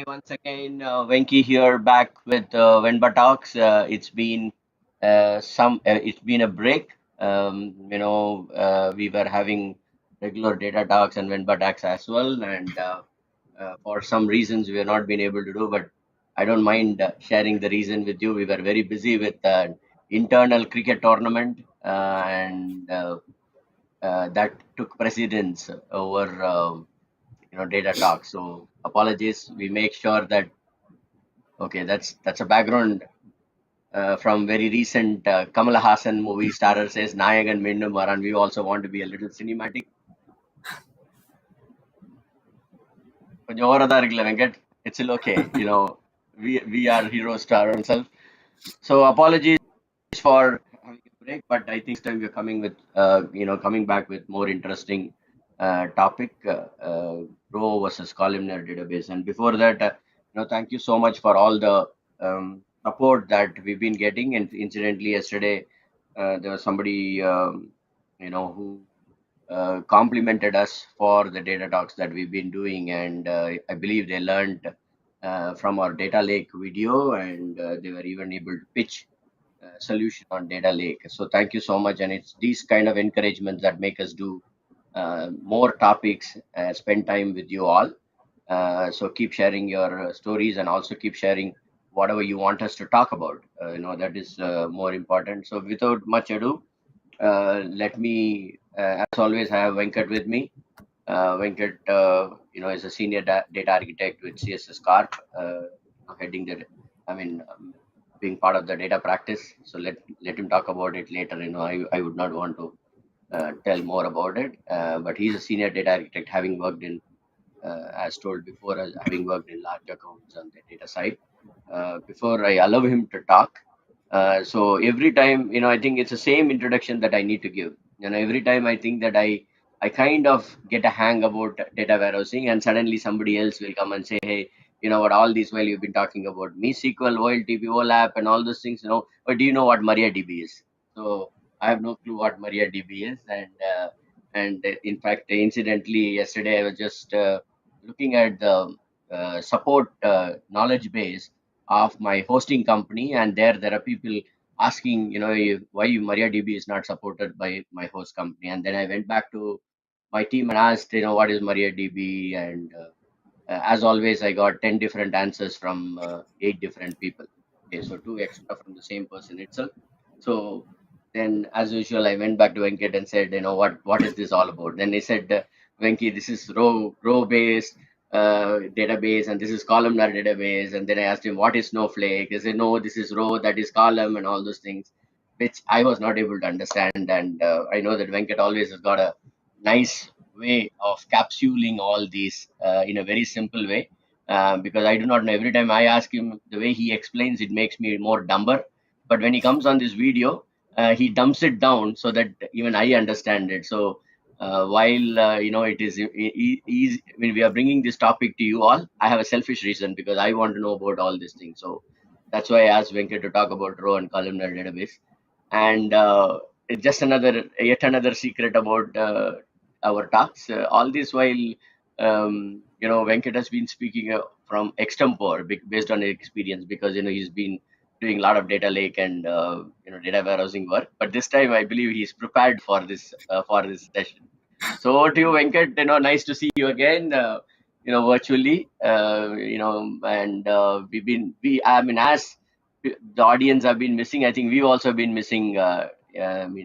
Once again, Venki here, back with Venba Talks. It's been a break. We were having regular data talks and Venba talks as well, and for some reasons we have not been able to do. But I don't mind sharing the reason with you. We were very busy with internal cricket tournament, and that took precedence over data talk. So apologies. We make sure that. Okay, that's a background from very recent Kamal Hassan movie. Starter says Nayagan Mendum Varan. We also want to be a little cinematic. கொஞ்சம் ஓவரா தான் இருக்குல்ல Venkat. It's still okay. We are heroes to our own self. So apologies for having a break, but I think this time we're coming back with more interesting topic, Row versus Columnar Database. And before that, thank you so much for all the um, support that we've been getting. And incidentally, yesterday there was somebody, who complimented us for the data talks that we've been doing, and I believe they learned from our data lake video, and they were even able to pitch solution on data lake. So thank you so much, and it's these kind of encouragements that make us do more topics, spend time with you all. So keep sharing your stories, and also keep sharing whatever you want us to talk about. That is more important. So without much ado, let me, as always, have Venkat with me. Venkat, is a senior data architect with CSS Corp, heading the, I mean, being part of the data practice. So let him talk about it later. I would not want to tell more about it, but he's a senior data architect, having worked in, as told before, as having worked in large accounts on the data side. Before I allow him to talk, so every time, I think it's the same introduction that I need to give. Every time I think that I kind of get a hang about data warehousing, and suddenly somebody else will come and say, hey, you know what, all this while you've been talking about MySQL, OLTP, OLAP, and all those things, but do you know what MariaDB is? So I have no clue what MariaDB is, and in fact, incidentally, yesterday I was just looking at the support knowledge base of my hosting company, and there are people asking, why MariaDB is not supported by my host company. And then I went back to my team and asked, what is MariaDB? And as always, I got 10 different answers from 8 different people. Okay, so 2 extra from the same person itself. So then, as usual, I went back to Venkat and said, what is this all about? Then they said, Venki, this is row based database, and this is columnar database. And then I asked him, what is Snowflake? He said, no, this is row, that is column, and all those things, which I was not able to understand. And I know that Venkat always has got a nice way of capsuling all these in a very simple way. Because I do not know, every time I ask him, the way he explains it makes me more dumber. But when he comes on this video, he dumps it down so that even I understand it. So while it is easy when we are bringing this topic to you all, I have a selfish reason because I want to know about all these things. So that's why I asked Venkat to talk about row and columnar database. And it's just yet another secret about our talks. All this while, Venkat has been speaking from extempore based on his experience, because he's been doing a lot of data lake and data warehousing work. But this time, I believe he's prepared for this session. So over to you, Venkat. Nice to see you again. Virtually. And I mean, as the audience have been missing, I think we've also been missing.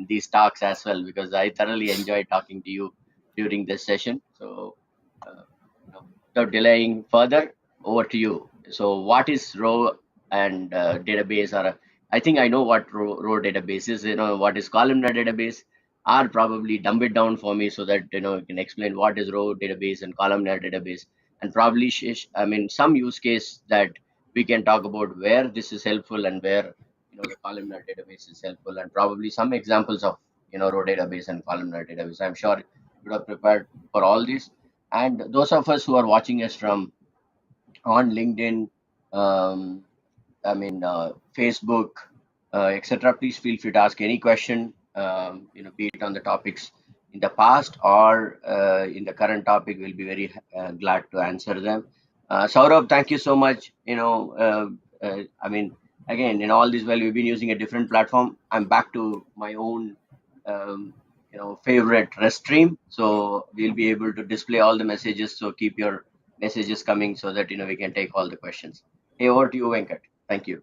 These talks as well, because I thoroughly enjoyed talking to you during this session. So, without delaying further, over to you. So, what is row and database? Or I think I know what row database is. What is columnar database? Or probably dumb it down for me so that you can explain what is row database and columnar database, and probably some use case that we can talk about where this is helpful and where the columnar database is helpful, and probably some examples of row database and columnar database. I'm sure you are prepared for all this. And those of us who are watching us from on LinkedIn, um, Facebook, etc., please feel free to ask any question, be it on the topics in the past or in the current topic. We'll be very glad to answer them. Saurabh, thank you so much. I mean, again, in all this while we've been using a different platform, I'm back to my own, um, favorite REST stream. So we'll be able to display all the messages. So keep your messages coming so that we can take all the questions. Hey, over to you, Venkat. Thank you.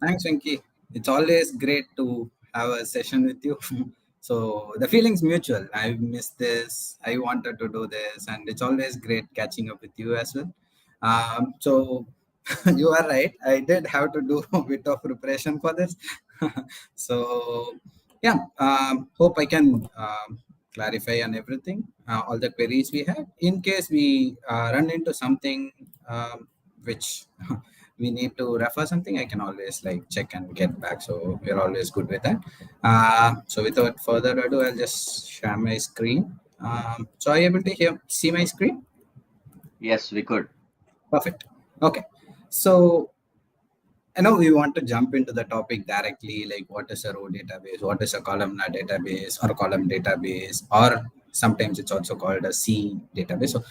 Thanks, Venki. It's always great to have a session with you. So the feeling's mutual. I missed this. I wanted to do this, and it's always great catching up with you as well. So you are right. I did have to do a bit of preparation for this. So yeah, hope I can clarify on everything, all the queries we have. In case we run into something which we need to refer something, I can always like check and get back. So we're always good with that. So without further ado, I'll just share my screen. So are you able to see my screen? Yes, we could. Perfect. Okay. So I know we want to jump into the topic directly, like what is a row database, what is a columnar database or a column database, or sometimes it's also called a C database. So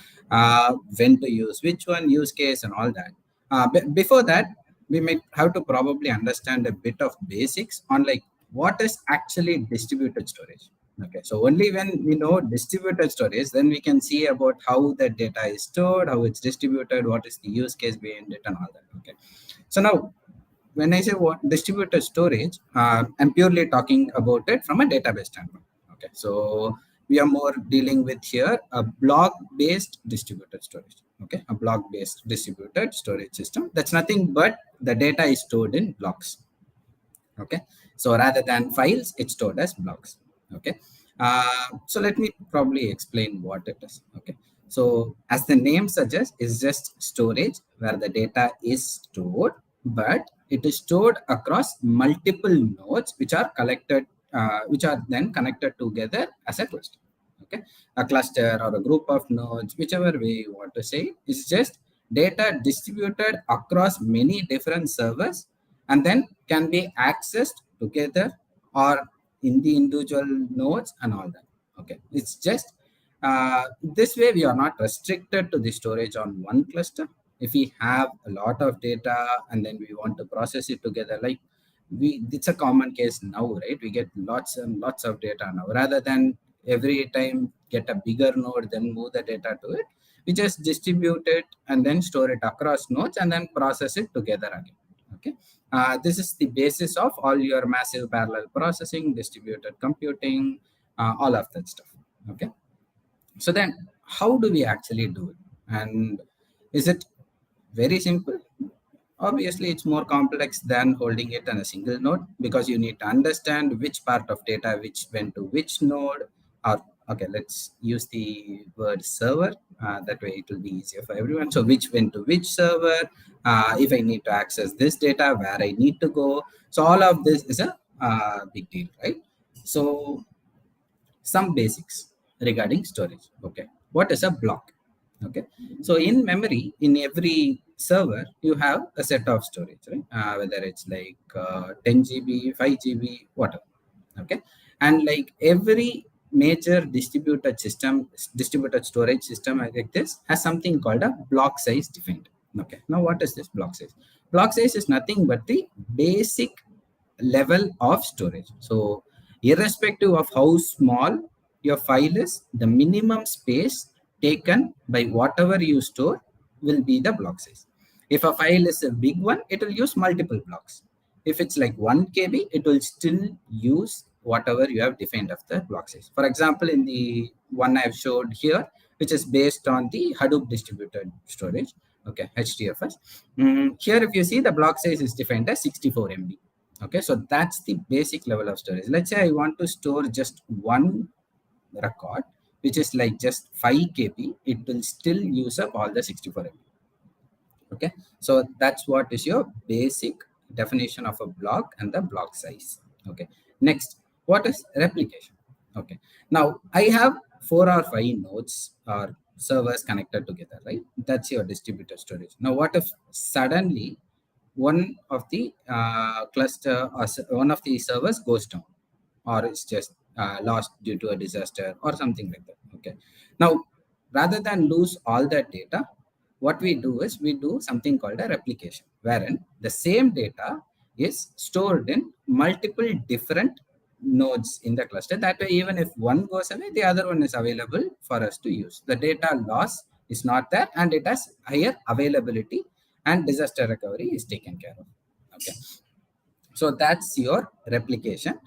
when to use which one, use case, and all that. Before that, we may have to probably understand a bit of basics on like what is actually distributed storage. Okay, so only when we know distributed storage, then we can see about how the data is stored, how it's distributed, what is the use case behind it, and all that. Okay, so now when I say what distributed storage, I'm purely talking about it from a database standpoint. Okay, so we are more dealing with here a block-based distributed storage. Okay, a block-based distributed storage system. That's nothing but the data is stored in blocks. Okay, so rather than files, it's stored as blocks. Okay, so let me probably explain what it is. Okay, so as the name suggests, it's just storage where the data is stored, but it is stored across multiple nodes which are collected, which are then connected together as a cluster. Okay, a cluster or a group of nodes, whichever way you want to say, is just data distributed across many different servers and then can be accessed together or in the individual nodes and all that. Okay, it's just this way we are not restricted to the storage on one cluster. If we have a lot of data and then we want to process it together, like it's a common case now, right? We get lots and lots of data now. Rather than every time get a bigger node, then move the data to it, we just distribute it and then store it across nodes and then process it together again. Okay, this is the basis of all your massive parallel processing, distributed computing, all of that stuff. Okay, so then how do we actually do it? And is it very simple? Obviously, it's more complex than holding it on a single node because you need to understand which part of data which went to which node. Or okay, let's use the word server. That way, it will be easier for everyone. So, which went to which server? If I need to access this data, where I need to go. So, all of this is a big deal, right? So, some basics regarding storage. Okay, what is a block? Okay, so in memory, in every server, you have a set of storage, right? Whether it's like 10 GB, 5 GB, whatever. Okay, and like every major distributed storage system like this has something called a block size defined. Okay, now what is this block size? Block size is nothing but the basic level of storage. So irrespective of how small your file is, the minimum space taken by whatever you store will be the block size. If a file is a big one, it will use multiple blocks. If it's like 1 KB, it will still use whatever you have defined of the block size. For example, in the one I've showed here, which is based on the Hadoop distributed storage, okay, HDFS. Here, if you see, the block size is defined as 64 MB. Okay, so that's the basic level of storage. Let's say I want to store just one record, which is like just 5 KB, it will still use up all the 64 MB. Okay, so that's what is your basic definition of a block and the block size. Okay, next, what is replication? Okay, now I have 4 or 5 nodes or servers connected together, right? That's your distributed storage. Now what if suddenly one of the cluster or one of the servers goes down, or it's just lost due to a disaster or something like that? Okay, now rather than lose all that data, what we do is we do something called a replication, wherein the same data is stored in multiple different nodes in the cluster. That way, even if one goes away, the other one is available for us to use. The data loss is not there, and it has higher availability, and disaster recovery is taken care of. Okay, so that's your replication.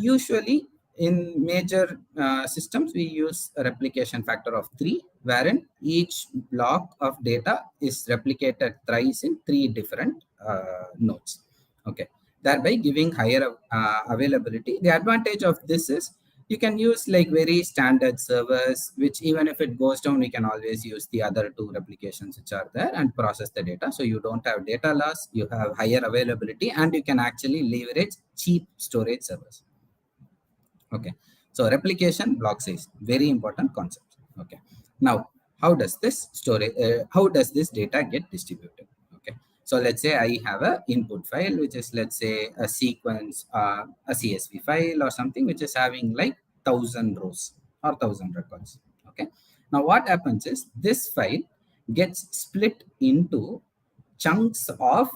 Usually in major systems, we use a replication factor of 3, wherein each block of data is replicated thrice in 3 different nodes. Okay, thereby giving higher availability. The advantage of this is you can use like very standard servers, which even if it goes down, we can always use the other 2 replications which are there and process the data. So you don't have data loss, you have higher availability, and you can actually leverage cheap storage servers. Okay, so replication block size, very important concept. Okay, now how does this storage, how does this data get distributed? Okay, so let's say I have a input file, which is, let's say, a sequence, a CSV file or something, which is having like 1,000 rows or 1,000 records. Okay, now what happens is this file gets split into chunks of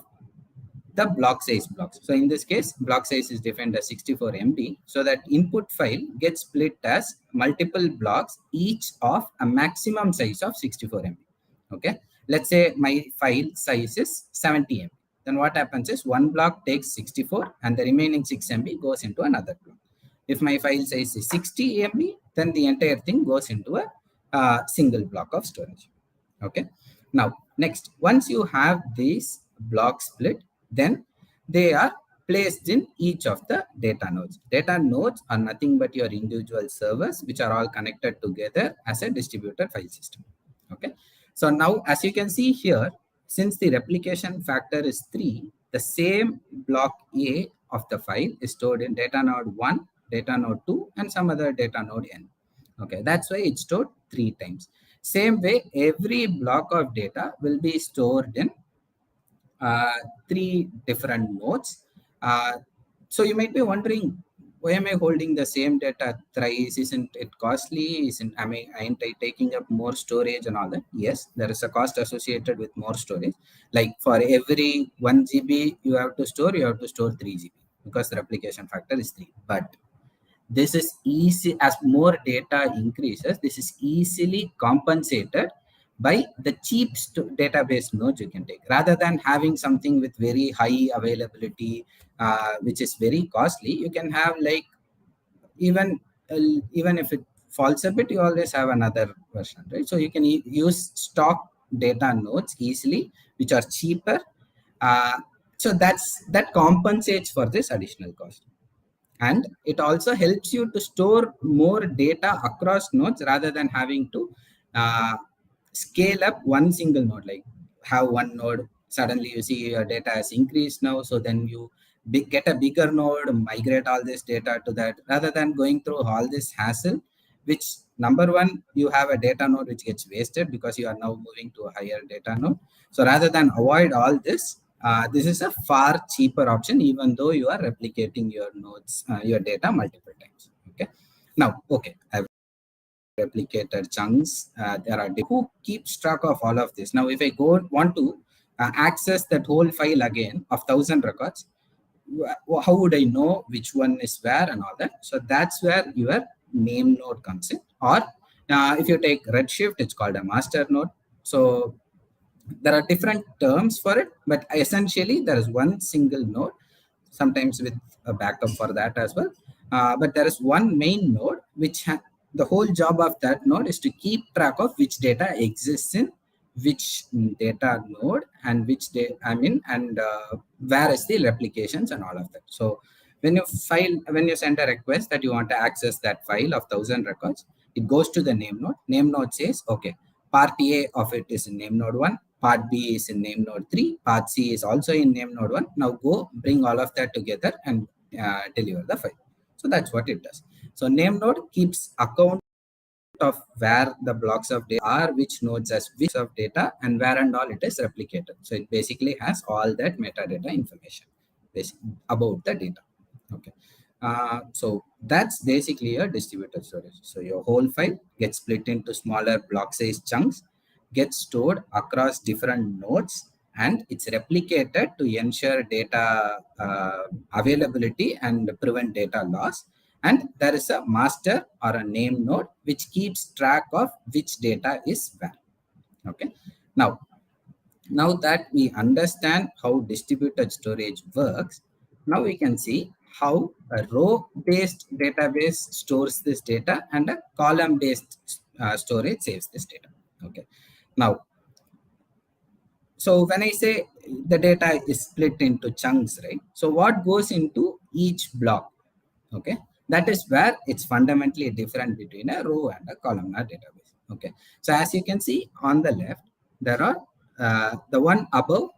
the block size blocks. So in this case, block size is defined as 64 MB. So that input file gets split as multiple blocks, each of a maximum size of 64 MB. Okay, let's say my file size is 70 MB. Then what happens is one block takes 64 and the remaining 6 MB goes into another block. If my file size is 60 MB, then the entire thing goes into a single block of storage. Okay, now next, once you have these blocks split, then they are placed in each of the data nodes. Data nodes are nothing but your individual servers, which are all connected together as a distributed file system. Okay, so now as you can see here, since the replication factor is 3, the same block A of the file is stored in data node 1, data node 2, and some other data node n. Okay, that's why it's stored 3 times. Same way, every block of data will be stored in 3 different nodes. So you might be wondering, why am I holding the same data thrice? Isn't it costly? Ain't I taking up more storage and all that? Yes, there is a cost associated with more storage. Like for every 1 GB you have to store 3 GB because the replication factor is 3. But this is easy, as more data increases, this is easily compensated by the cheap database nodes you can take, rather than having something with very high availability, which is very costly. You can have like even even if it falls a bit, you always have another version, right? So you can use stock data nodes easily, which are cheaper. So that compensates for this additional cost, and it also helps you to store more data across nodes rather than having to uh, scale up one single node. Like have one node, suddenly you see your data has increased now, so then you get a bigger node, migrate all this data to that, rather than going through all this hassle, which number one, you have a data node which gets wasted because you are now moving to a higher data node. So rather than avoid all this, this is a far cheaper option, even though you are replicating your nodes, your data multiple times. Okay. Now, okay, I've replicated chunks. There are who keeps track of all of this. Now, if I want to access that whole file again of 1,000 records, how would I know which one is where and all that? So that's where your name node comes in. Or if you take Redshift, it's called a master node. So there are different terms for it, but essentially there is one single node, sometimes with a backup for that as well. But there is one main node, which the whole job of that node is to keep track of which data exists in which data node and which and where is the replications and all of that. So when you send a request that you want to access that file of 1,000 records, it goes to the name node. Name node says, okay, part A of it is in name node 1, part B is in name node 3, part C is also in name node 1. Now go bring all of that together and deliver the file. So that's what it does. So name node keeps account of where the blocks of data are, which nodes has which of data, and where and all it is replicated. So it basically has all that metadata information about the data. Okay. So that's basically a distributed storage. So your whole file gets split into smaller block size chunks, gets stored across different nodes and it's replicated to ensure data availability and prevent data loss. And there is a master or a name node which keeps track of which data is where. Okay. Now that we understand how distributed storage works, now we can see how a row-based database stores this data and a column-based storage saves this data. Okay. Now, so when I say the data is split into chunks, right? So what goes into each block? Okay, that is where it's fundamentally different between a row and a columnar database. Okay, so as you can see on the left, there are the one above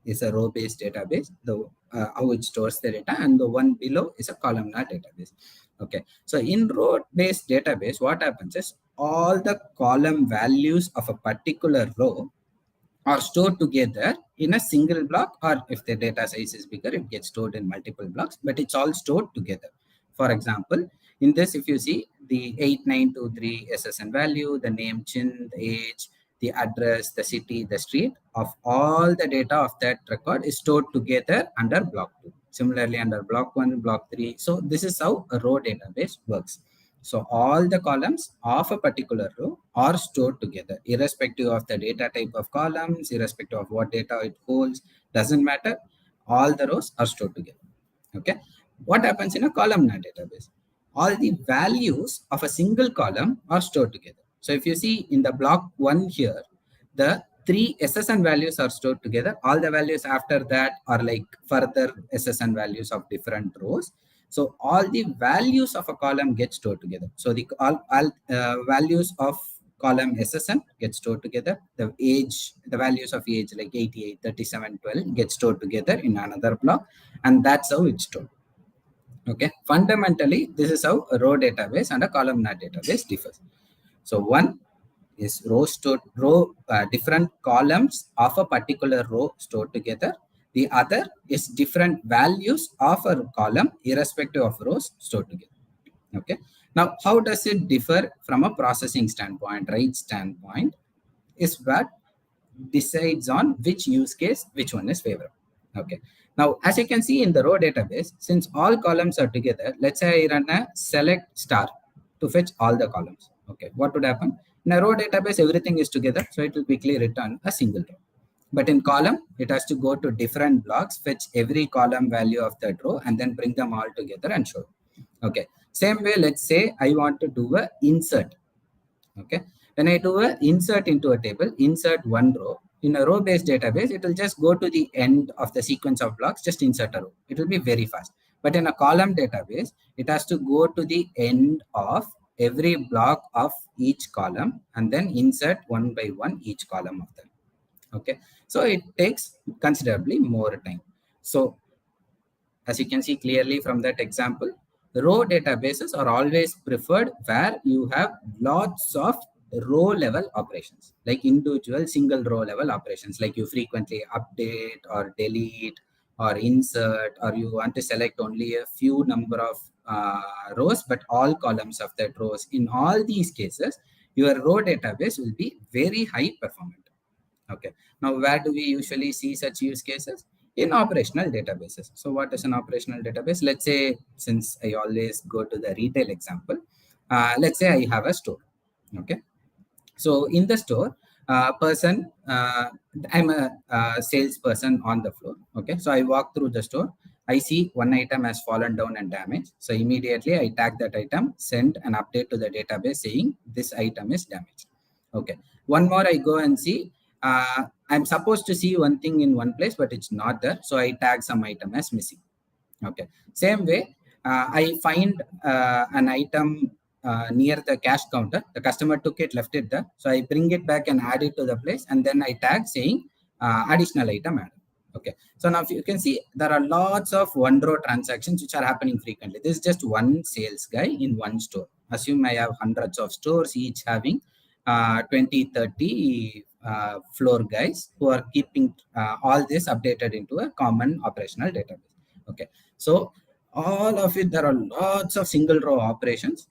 is a row-based database, the how it stores the data, and the one below is a columnar database. Okay, so in row-based database, what happens is all the column values of a particular row are stored together in a single block, or if the data size is bigger, it gets stored in multiple blocks, but it's all stored together. For example, in this, if you see the 8923 SSN value, the name, Chin, the age, the address, the city, the street of all the data of that record is stored together under block 2. Similarly, under block 1, block 3. So this is how a row database works. So all the columns of a particular row are stored together, irrespective of the data type of columns, irrespective of what data it holds, doesn't matter. All the rows are stored together. Okay. What happens in a columnar database? All the values of a single column are stored together. So if you see in the block 1 here, the 3 SSN values are stored together. All the values after that are like further SSN values of different rows. So all the values of a column get stored together. So the all values of column SSN get stored together. The age, the values of age like 88, 37, 12 get stored together in another block, and that's how it's stored. Okay, fundamentally, this is how a row database and a columnar database differs. So one is different columns of a particular row stored together. The other is different values of a column irrespective of rows stored together. Okay. Now, how does it differ from a processing standpoint, write standpoint? Is what decides on which use case, which one is favorable. Okay. Now, as you can see in the row database, since all columns are together, let's say I run a select star to fetch all the columns. Okay. What would happen? In a row database, everything is together, so it will quickly return a single row. But in column, it has to go to different blocks, fetch every column value of that row, and then bring them all together and show. Okay. Same way, let's say I want to do a insert. Okay. When I do a insert into a table, insert one row, in a row-based database, it will just go to the end of the sequence of blocks, just insert a row. It will be very fast. But in a column database, it has to go to the end of every block of each column and then insert one by one each column of them. Okay. So it takes considerably more time. So as you can see clearly from that example, row databases are always preferred where you have lots of row level operations, like individual single row level operations, like you frequently update or delete or insert, or you want to select only a few number of rows, but all columns of that rows. In all these cases, your row database will be very high performant. Okay. Now, where do we usually see such use cases? In operational databases. So what is an operational database? Let's say, since I always go to the retail example, let's say I have a store. Okay. So in the store, I'm a salesperson on the floor. Okay. So I walk through the store. I see one item has fallen down and damaged. So immediately I tag that item, send an update to the database saying this item is damaged. Okay. One more, I go and see, I'm supposed to see one thing in one place, but it's not there. So I tag some item as missing. Okay. Same way, I find an item near the cash counter. The customer took it, left it there. So I bring it back and add it to the place. And then I tag saying additional item added. Okay. So now you can see there are lots of one row transactions which are happening frequently. This is just one sales guy in one store. Assume I have hundreds of stores, each having 20, 30 floor guys who are keeping all this updated into a common operational database. Okay. So all of it, there are lots of single row operations.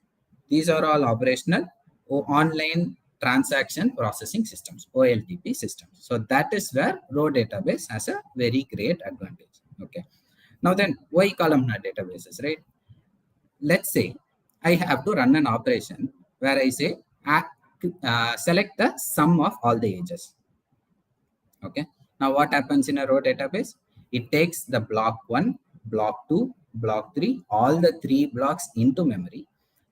These are all operational online transaction processing systems, OLTP systems. So that is where row database has a very great advantage. Okay. Now then, why columnar databases, right? Let's say I have to run an operation where I say select the sum of all the ages. Okay. Now what happens in a row database? It takes the block 1, block 2, block 3, all the 3 blocks into memory,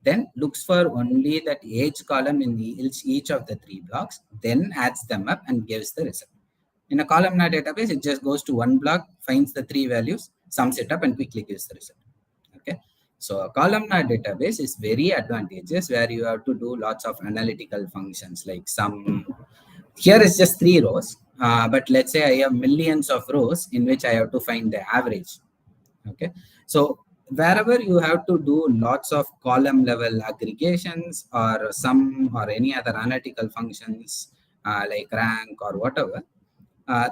then looks for only that age column in each of the 3 blocks, then adds them up and gives the result. In a columnar database, it just goes to one block, finds the 3 values, sums it up, and quickly gives the result. Okay. So a columnar database is very advantageous where you have to do lots of analytical functions like some. Here is just 3 rows, but let's say I have millions of rows in which I have to find the average. Okay. So wherever you have to do lots of column level aggregations or sum or any other analytical functions like rank or whatever,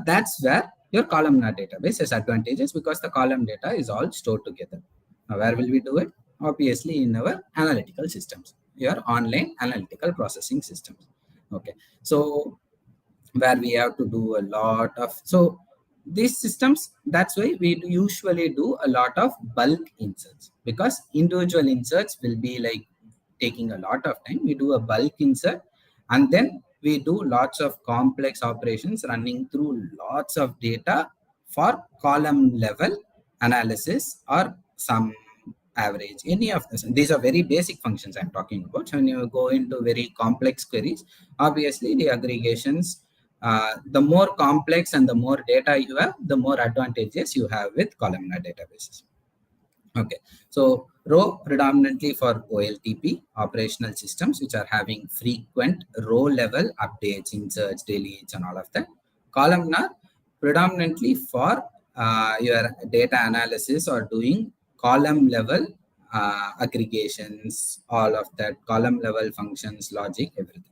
that's where your columnar database is advantageous because the column data is all stored together. Now, where will we do it? Obviously, in our analytical systems, your online analytical processing systems. Okay, so where we have to do a lot of these systems. That's why we usually do a lot of bulk inserts because individual inserts will be like taking a lot of time. We do a bulk insert and then we do lots of complex operations running through lots of data for column level analysis or some average, any of this. These are very basic functions I'm talking about. So when you go into very complex queries, obviously the aggregations, the more complex and the more data you have, the more advantages you have with columnar databases. Okay, so row predominantly for OLTP operational systems, which are having frequent row level updates, inserts, deletes, and all of that. Columnar predominantly for your data analysis or doing column level aggregations, all of that, column level functions, logic, everything.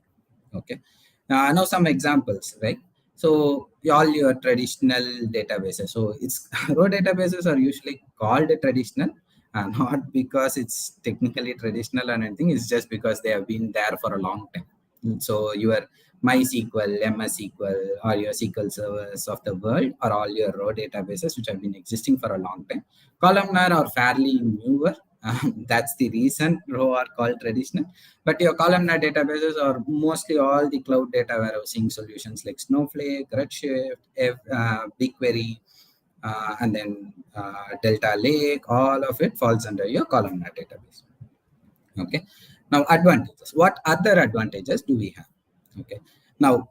Okay. Now some examples, right? So all your traditional databases. So it's row databases are usually called traditional, not because it's technically traditional or anything. It's just because they have been there for a long time. So your MySQL, MS SQL, or your SQL servers of the world are all your row databases which have been existing for a long time. Columnar are fairly newer. That's the reason row are called traditional. But your columnar databases are mostly all the cloud data warehousing solutions like Snowflake, Redshift, BigQuery, and then Delta Lake. All of it falls under your columnar database. Okay. Now advantages. What other advantages do we have? Okay. Now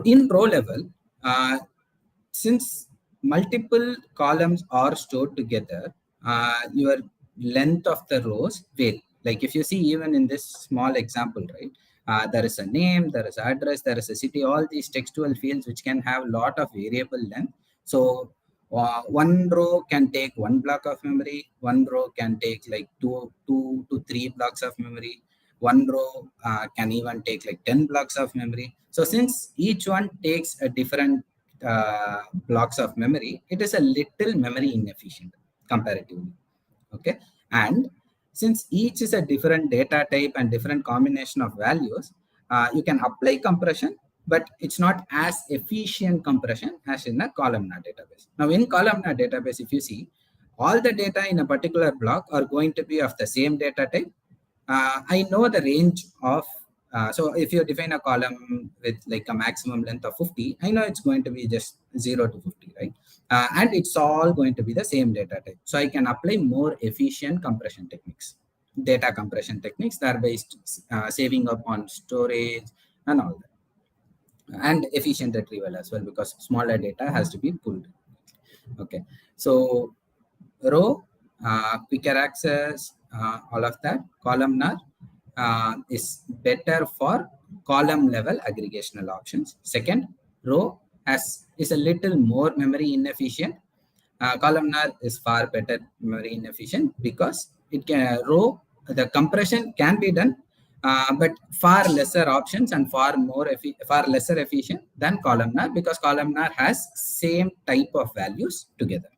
in row level, since multiple columns are stored together, your length of the rows vary. Like if you see even in this small example, right, there is a name, there is an address, there is a city, all these textual fields which can have a lot of variable length. So one row can take one block of memory, one row can take like two to three blocks of memory, one row can even take like 10 blocks of memory. So since each one takes a different blocks of memory, it is a little memory inefficient comparatively. Okay, and since each is a different data type and different combination of values, you can apply compression, but it's not as efficient compression as in a columnar database. Now in columnar database, if you see, all the data in a particular block are going to be of the same data type. I know the range of so if you define a column with like a maximum length of 50, I know it's going to be just 0 to 50, right? And it's all going to be the same data type. So I can apply more efficient compression techniques, data compression techniques, thereby saving up on storage and all that. And efficient retrieval as well, because smaller data has to be pulled. Okay, so row, quicker access, all of that. Columnar is better for column level aggregational options. Second, row is a little more memory inefficient. Columnar is far better memory inefficient because it can row, the compression can be done, but far lesser options and far lesser efficient than columnar, because columnar has same type of values together.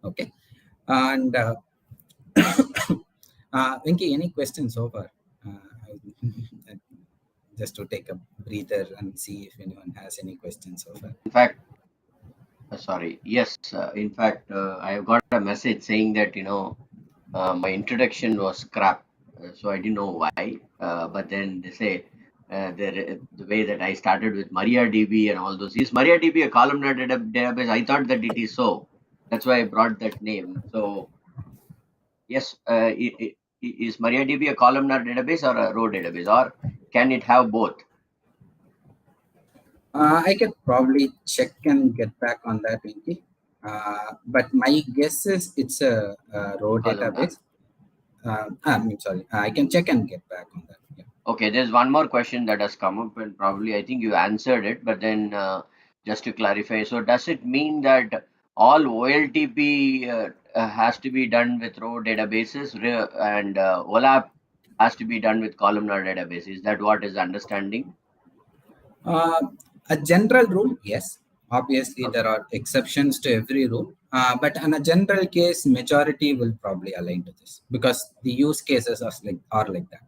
Okay, and Venki, any questions so far? just to take a breather and see if anyone has any questions so far. In fact, sorry. Yes, in fact, I have got a message saying that my introduction was crap, so I didn't know why. But then they say the way that I started with MariaDB and all those. Is MariaDB a columnar database? I thought that it is so. That's why I brought that name. So yes, is MariaDB a columnar database or a row database, or can it have both? I can probably check and get back on that, Vinky. But my guess is it's a raw Columnar. database. I mean, sorry, I can check and get back on that. Yeah. Okay, there's one more question that has come up, and probably I think you answered it, but then just to clarify, so does it mean that all OLTP has to be done with row databases and OLAP has to be done with columnar database? Is that what is understanding? Uh, a general rule, yes. Obviously, Okay, there are exceptions to every rule, but in a general case, majority will probably align to this because the use cases are like that.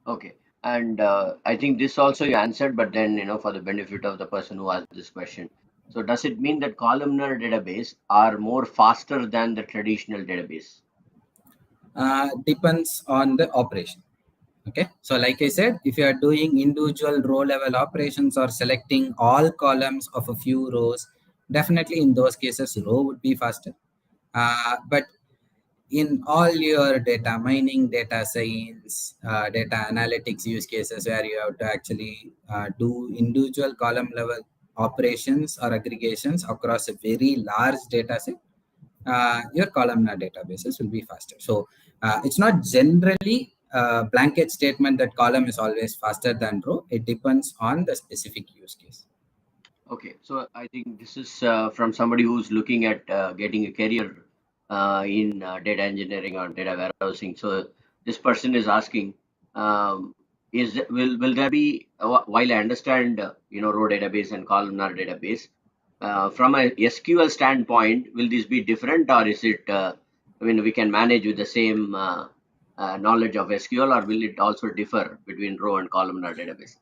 okay. And I think this also you answered, but then for the benefit of the person who asked this question. So does it mean that columnar database are more faster than the traditional database? Depends on the operation. Okay, so like I said, if you are doing individual row level operations or selecting all columns of a few rows, definitely in those cases row would be faster. But in all your data mining, data science, data analytics use cases where you have to actually do individual column level operations or aggregations across a very large data set, your columnar databases will be faster. So it's not generally a blanket statement that column is always faster than row. It depends on the specific use case. Okay, so I think this is from somebody who's looking at getting a career in data engineering or data warehousing. So this person is asking, will there be while I understand row database and columnar database from a SQL standpoint, will this be different or is it? I mean, we can manage with the same knowledge of SQL, or will it also differ between row and columnar databases?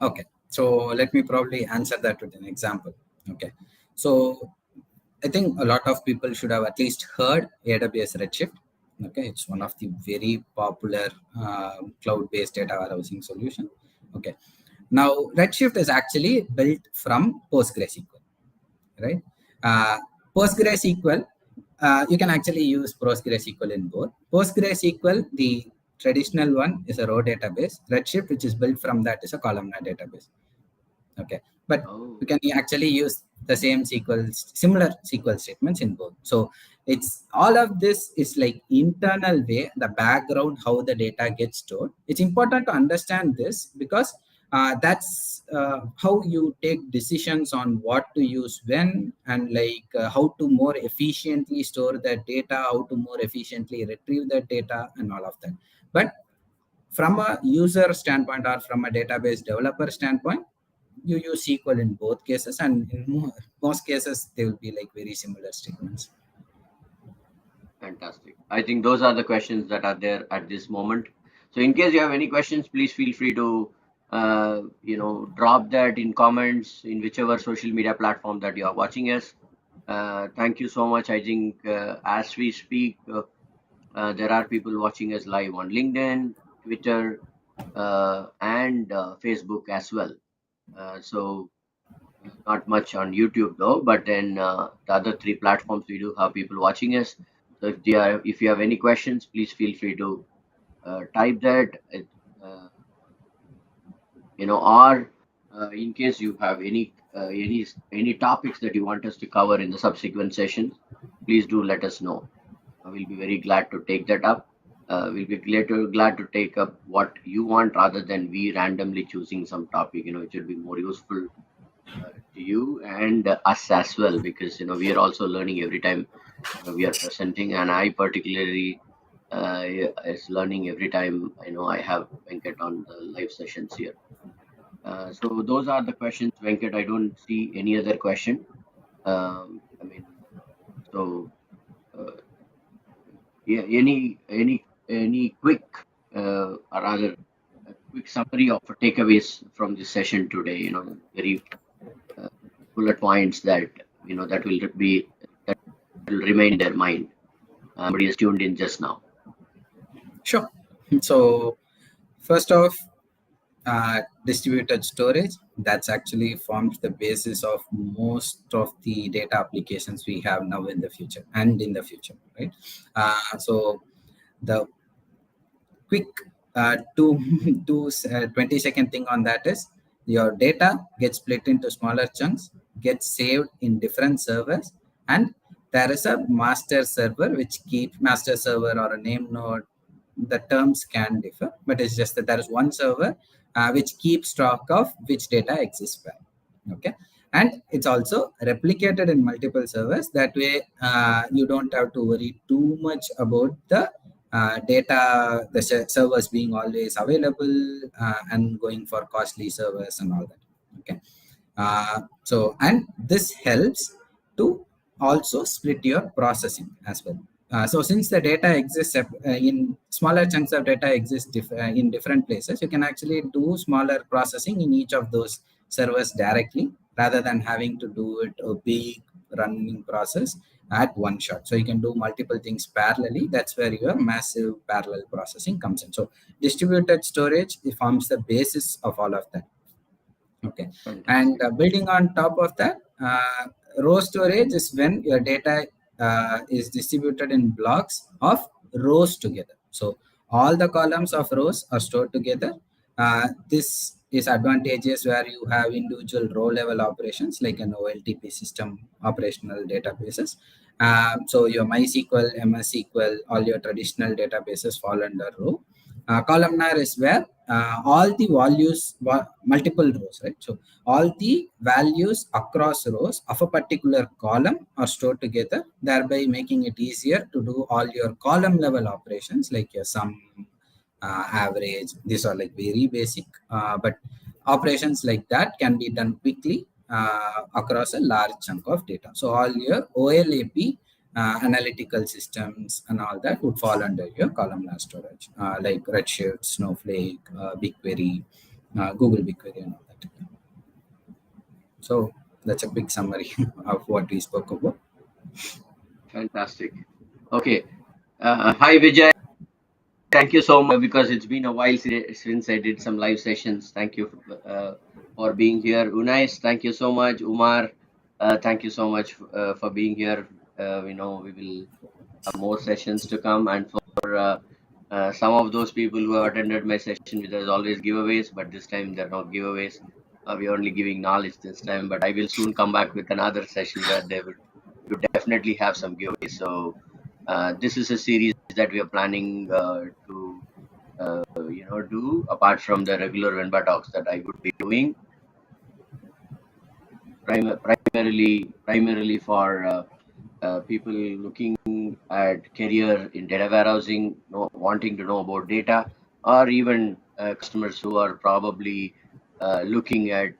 Okay, so let me probably answer that with an example. Okay, so I think a lot of people should have at least heard AWS Redshift. Okay, it's one of the very popular cloud-based data warehousing solution. Okay, now Redshift is actually built from PostgreSQL, right? Uh, PostgreSQL, you can actually use PostgreSQL in both. PostgreSQL, the traditional one, is a raw database. Redshift, which is built from that, is a columnar database. Okay, but Oh, you can actually use the same similar SQL statements in both. So it's all of this is like internal way, the background, how the data gets stored. It's important to understand this because that's how you take decisions on what to use when, and like how to more efficiently store that data, how to more efficiently retrieve that data, and all of that. But from a user standpoint or from a database developer standpoint, you use SQL in both cases, and in most cases, they will be like very similar statements. fantastic. I think those are the questions that are there at this moment. So in case you have any questions, please feel free to drop that in comments in whichever social media platform that you are watching us. Thank you so much. I think as we speak, there are people watching us live on LinkedIn, Twitter, and Facebook as well. So not much on YouTube though, but then the other three platforms we do have people watching us. So if you have any questions, please feel free to type that. Uh, or in case you have any topics that you want us to cover in the subsequent sessions, please do let us know. I will be very glad to take that up. We'll be glad to take up what you want rather than we randomly choosing some topic. It should be more useful to you and us as well, because we are also learning every time we are presenting, and I particularly is learning every time I have Venkat on the live sessions here. So those are the questions, Venkat. I don't see any other question. I mean, so uh, yeah, any quick or rather quick summary of takeaways from this session today. Very uh, bullet points that that will remain in their mind. Somebody is tuned in just now. Sure. So first off, distributed storage, that's actually forms the basis of most of the data applications we have now in the future and in the future, right? So the quick two, 20-second thing on that is your data gets split into smaller chunks, gets saved in different servers, and there is a master server which keeps master server or a name node. The terms can differ, but it's just that there is one server which keeps track of which data exists where. Okay, and it's also replicated in multiple servers. That way, you don't have to worry too much about the data, the servers being always available and going for costly servers and all that. Okay, so and this helps to also split your processing as well. So since the data exists in smaller chunks of data exist in different places, you can actually do smaller processing in each of those servers directly rather than having to do it a big running process at one shot. So you can do multiple things parallelly. That's where your massive parallel processing comes in. So distributed storage, it forms the basis of all of that. Okay, and Fantastic. building on top of that, row storage is when your data is distributed in blocks of rows together. So all the columns of rows are stored together. This is advantageous where you have individual row level operations like an OLTP system operational databases. So your MySQL, MS SQL, all your traditional databases fall under row. Columnar is where all the values, multiple rows, right? So all the values across rows of a particular column are stored together, thereby making it easier to do all your column level operations like your sum, average. These are like very basic, but operations like that can be done quickly across a large chunk of data. So all your OLAP analytical systems and all that would fall under your columnar storage, like Redshift, Snowflake, BigQuery, Google BigQuery, and all that. So that's a big summary of what we spoke about. Fantastic. Okay. Hi, Vijay. Thank you so much because it's been a while since I did some live sessions. Thank you for being here. Unais, thank you so much. Umar, thank you so much for being here. We will have more sessions to come. And for some of those people who have attended my session, there's always giveaways, but this time there are no giveaways. We're only giving knowledge this time, but I will soon come back with another session where they will you definitely have some giveaways. So this is a series that we are planning to do apart from the regular Venba talks that I would be doing primarily for people looking at career in data warehousing, wanting to know about data, or even customers who are probably looking at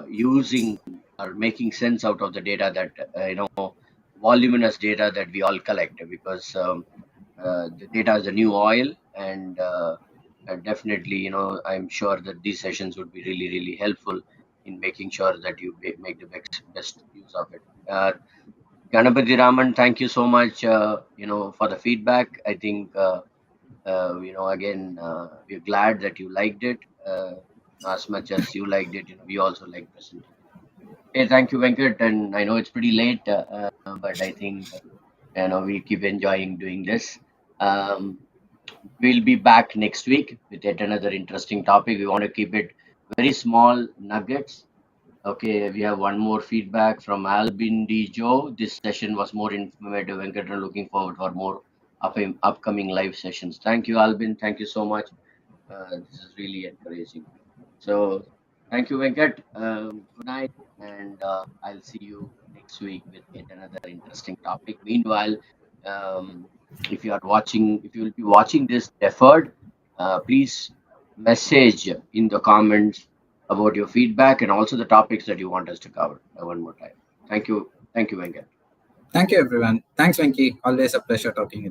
using or making sense out of the data that voluminous data that we all collect because the data is the new oil and definitely I'm sure that these sessions would be really helpful in making sure that you make the best use of it. Ganapati Raman, thank you so much, for the feedback. I think, again, we're glad that you liked it as much as you liked it. We also like presenting. Hey, thank you, Venkat. And I know it's pretty late, but I think, we keep enjoying doing this. Um, we'll be back next week with yet another interesting topic. We want to keep it very small nuggets. Okay, we have one more feedback from Albin D. Joe. This session was more informative. Venkat, and looking forward for more upcoming live sessions. Thank you, Albin. Thank you so much. This is really encouraging. So, thank you, Venkat. Good night, and I'll see you next week with yet another interesting topic. Meanwhile, um, if you will be watching this deferred, please message in the comments about your feedback and also the topics that you want us to cover one more time. Thank you, Venkat. Thank you, everyone. Thanks, Venki. Always a pleasure talking with you.